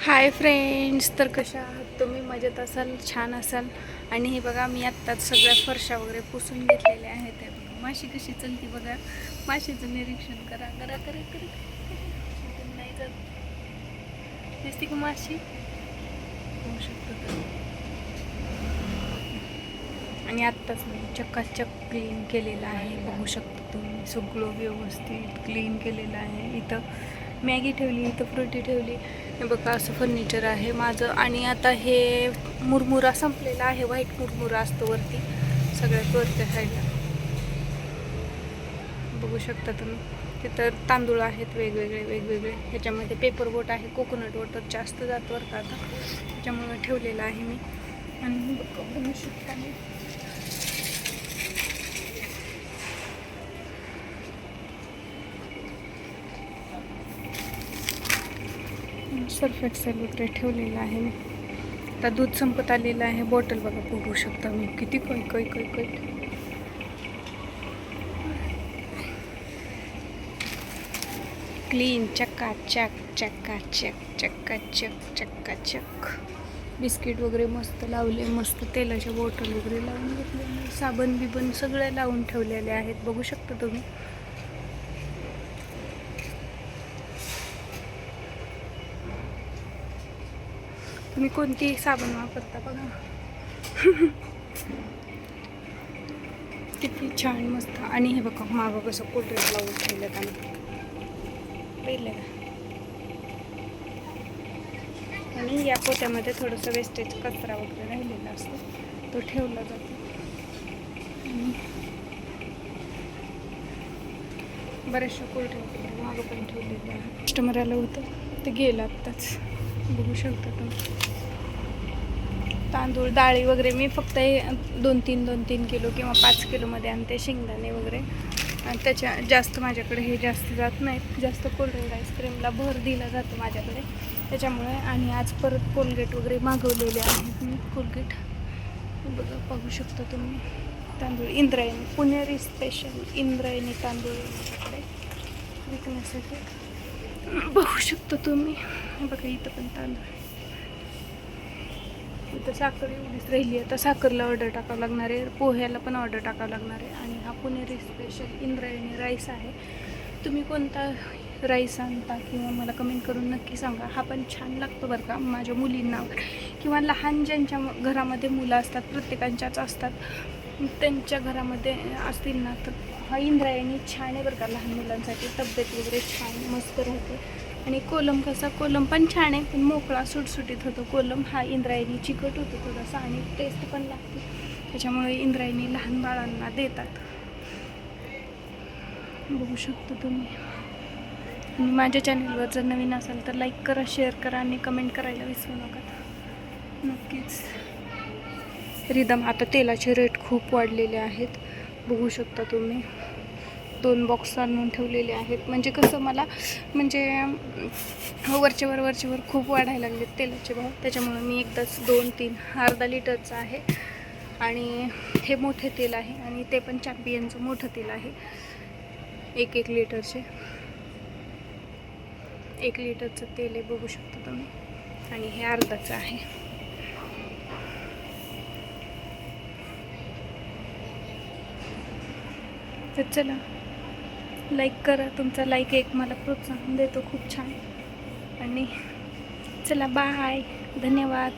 Hi friends, तर कशा आहात तुम्ही? मजेत असाल, छान असाल. आणि हे बघा, मी आत्ताच सगळ्या फरशा वगैरे पुसून घेतलेल्या आहेत. हे बघा माशी कशी चलती बघा. माशीचं निरीक्षण करा करा करा करा. नाही जात दिसते का माशी? होऊ शकतो तर. आणि आत्ताच मी चक्काचक क्लीन केलेलं आहे, बघू शकता तुम्ही. सगळं व्यवस्थित क्लीन केलेलं आहे. इथं मॅगी ठेवली, इथं फ्रुटी ठेवली. हे बघा, असं फर्निचर आहे माझं. आणि आता हे मुरमुरा संपलेला आहे, व्हाईट मुरमुरा असतो वरती, सगळ्यात वरच्या साईडला बघू शकता तुम्ही. तिथं तांदूळ आहेत वेगवेगळे वेगवेगळे. ह्याच्यामध्ये पेपर बोट आहे, कोकोनट वॉटर जास्त जात का आता, त्याच्यामुळे ठेवलेलं आहे मी. आणि बघू शकता मी सर्फ एक्सेल वगैरे ठेवलेलं आहे मी. आता दूध संपत आलेलं आहे. बॉटल बघा, बघू शकता मी किती कै कै कै कै. क्लीन, चक्काचक चक्काचक चक्काचक चक्काचक. बिस्किट वगैरे मस्त लावले, मस्त तेलाच्या बॉटल वगैरे लावून घेतले, साबण बिबन सगळे लावून ठेवलेले आहेत, बघू शकता तुम्ही. तुम्ही कोणती साबण वापरता बघा. किती छान मस्त. आणि हे बघा मागं कसं कोल्ड्रिंक लावून ठेवलं त्यांना, पहिलं का. आणि या पोत्यामध्ये थोडंसं वेस्टेज कचरा वगैरे राहिलेला असतो, तो ठेवला जातो. आणि बरेचसे कोल्ड्रिंक वगैरे मागं पण ठेवलेले आहे. कस्टमर आलं होतं, ते गेलं आत्ताच, बघू शकता तुम्ही. तांदूळ, डाळी वगैरे मी फक्त 2-3 किलो किंवा 5 किलोमध्ये आणते. शेंगदाणे वगैरे, आणि त्याच्या जास्त माझ्याकडे हे जास्त जात नाहीत. जास्त कोल्ड्रिंक आईस्क्रीमला भर दिला जातो माझ्याकडे, त्याच्यामुळे. आणि आज परत कोलगेट वगैरे मागवलेले आहेत मी. कोलगेट बघा, पाहू शकता तुम्ही. तांदूळ इंद्रायणी, पुणेरी स्पेशल इंद्रायणी तांदूळ माझ्याकडे विकण्यासाठी, बघू शकता तुम्ही. बघा इथं पण तांदूळ. इथं साखर एवढीच राहिली. आता साखरला ऑर्डर टाकावं लागणार आहे, पोह्याला पण ऑर्डर टाकावं लागणार आहे. आणि हा पुणेरी स्पेशल इंद्रायणी राईस आहे. तुम्ही कोणता राईस आणता किंवा मला कमेंट करून नक्की सांगा. हा पण छान लागतो बरं का, माझ्या मुलींना किंवा लहान ज्यांच्या घरामध्ये मुलं असतात, प्रत्येकांच्याच असतात, त्यांच्या घरामध्ये असतील ना, तर हा इंद्रायणी छान आहे बरं का. लहान मुलांसाठी तब्येत वगैरे छान मस्त राहते. आणि कोलम कसा, कोलम पण छान आहे, पण मोकळा सुटसुटीत होतो कोलम. हा इंद्रायणी चिकट होतो थोडासा, आणि टेस्ट पण लागते, त्याच्यामुळे इंद्रायणी लहान बाळांना देतात, बघू शकतो तुम्ही. आणि माझ्या चॅनलवर जर नवीन असाल तर लाईक करा, शेअर करा आणि कमेंट करायला विसरू नका नक्कीच. रिदम, आता तेलाचे रेट खूप वाढलेले आहेत, बघू शकता तुम्ही. 2 बॉक्स आणून ठेवलेले आहेत. म्हणजे कसं, मला म्हणजे वरचेवर खूप वाढायला लागले तेलाचे भाव, त्याच्यामुळे मी एकदाच 2-3 अर्धा लिटरचं आहे. आणि हे मोठे तेल आहे, आणि ते पण चॅम्पियनचं मोठं तेल आहे. 1 लिटरचे 1 लिटरचं तेल आहे, बघू शकता तुम्ही. आणि हे अर्धाचं आहे. तर चला, लाईक करा. तुमचा लाईक एक मला प्रोत्साहन देतो खूप छान. आणि चला, बाय, धन्यवाद.